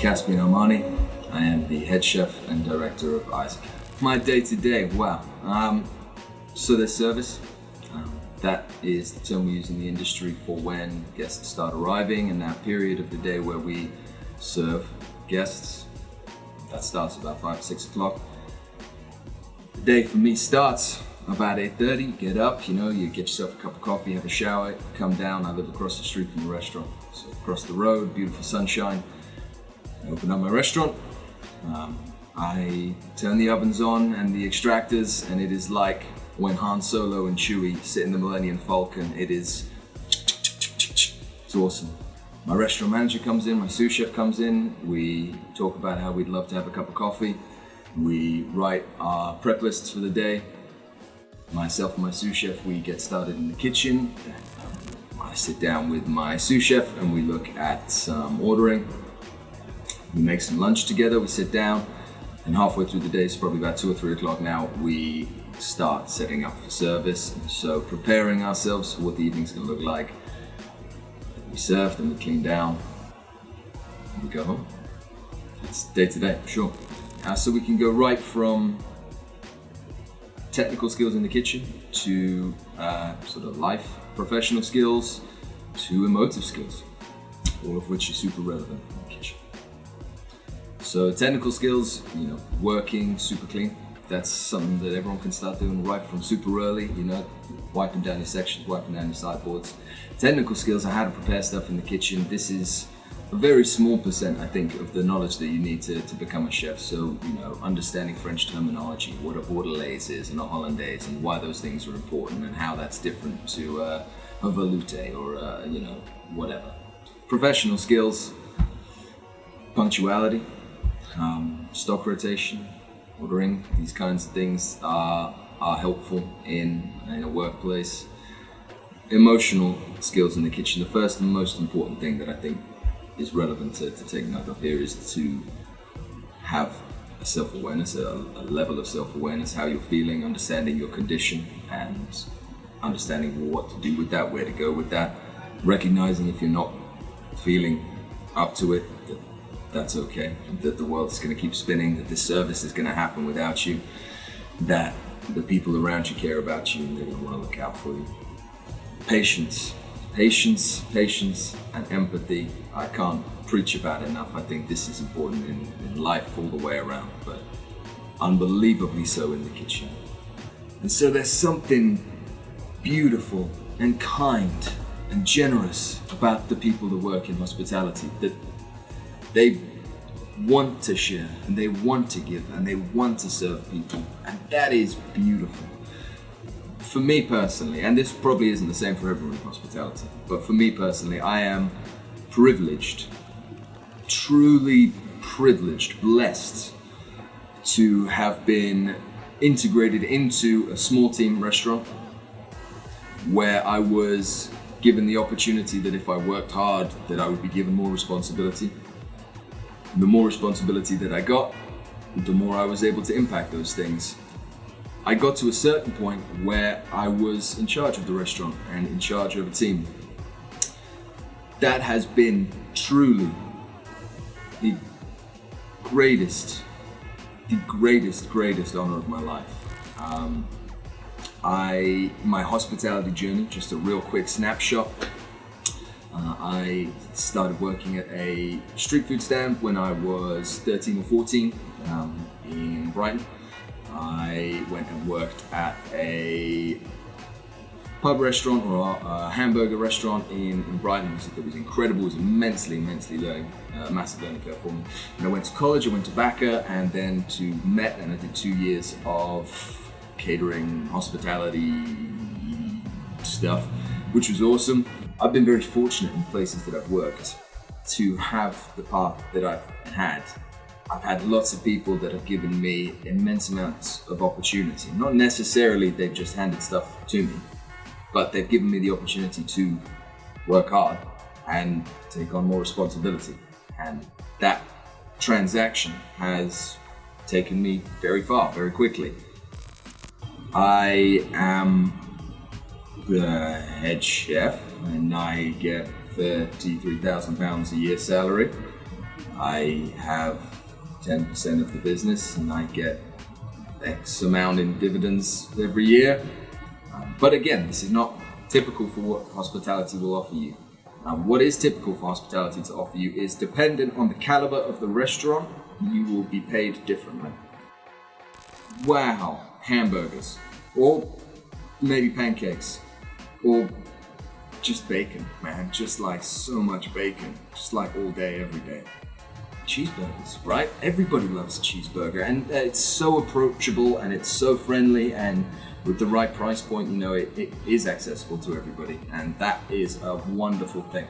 Caspian Armani. I am the head chef and director of aHead. My day-to-day, wow. So there's service. That is the term we use in the industry for when guests start arriving, and that period of the day where we serve guests. That starts about 5, 6 o'clock. The day for me starts about 8:30. You get up, you get yourself a cup of coffee, have a shower, come down. I live across the street from the restaurant. So across the road, beautiful sunshine. I open up my restaurant. I turn the ovens on and the extractors, and it is like when Han Solo and Chewie sit in the Millennium Falcon. It's awesome. My restaurant manager comes in, my sous chef comes in. We talk about how we'd love to have a cup of coffee. We write our prep lists for the day. Myself and my sous chef, we get started in the kitchen. I sit down with my sous chef and we look at some ordering. We make some lunch together, we sit down, and halfway through the day, it's probably about 2 or 3 o'clock now, we start setting up for service. So preparing ourselves for what the evening's gonna look like. We serve, then we clean down, and we go home. It's day to day, for sure. So we can go right from technical skills in the kitchen to sort of life professional skills to emotive skills, all of which are super relevant in the kitchen. So technical skills, working super clean. That's something that everyone can start doing right from super early, wiping down your sections, wiping down your sideboards. Technical skills are how to prepare stuff in the kitchen. This is a very small percent, I think, of the knowledge that you need to become a chef. So, understanding French terminology, what a bordelaise is and a hollandaise, and why those things are important and how that's different to a veloute or, whatever. Professional skills, punctuality, stock rotation, ordering, these kinds of things are helpful in a workplace. Emotional skills in the kitchen, the first and most important thing that I think is relevant to take note of here is to have a self-awareness, a level of self-awareness, how you're feeling, understanding your condition and understanding what to do with that, where to go with that, recognizing if you're not feeling up to it, that's okay, that the world is going to keep spinning, that this service is going to happen without you, that the people around you care about you and they're going to want to look out for you. Patience, and empathy. I can't preach about it enough. I think this is important in life all the way around, but unbelievably so in the kitchen. And so there's something beautiful and kind and generous about the people that work in hospitality, that they want to share and they want to give and they want to serve people, and that is beautiful. For me personally, and this probably isn't the same for everyone in hospitality, but for me personally, I am privileged, truly privileged, blessed to have been integrated into a small team restaurant where I was given the opportunity that if I worked hard, that I would be given more responsibility. The more responsibility that I got, the more I was able to impact those things. I got to a certain point where I was in charge of the restaurant and in charge of a team. That has been truly the greatest honor of my life. My hospitality journey, just a real quick snapshot. I started working at a street food stand when I was 13 or 14 in Brighton. I went and worked at a pub restaurant or a hamburger restaurant in Brighton. It was incredible. It was immensely learning, massive learning curve for me. And I went to college, I went to BACA and then to Met, and I did 2 years of catering, hospitality stuff, which was awesome. I've been very fortunate in places that I've worked to have the path that I've had. I've had lots of people that have given me immense amounts of opportunity. Not necessarily they've just handed stuff to me, but they've given me the opportunity to work hard and take on more responsibility. And that transaction has taken me very far, very quickly. I am the head chef and I get £33,000 a year salary. I have 10% of the business and I get X amount in dividends every year. But again, this is not typical for what hospitality will offer you. What is typical for hospitality to offer you is dependent on the caliber of the restaurant, you will be paid differently. Wow, hamburgers, or maybe pancakes, or just bacon, man, just like so much bacon, just like all day, every day. Cheeseburgers, right? Everybody loves a cheeseburger, and it's so approachable and it's so friendly, and with the right price point, you know, it is accessible to everybody, and that is a wonderful thing.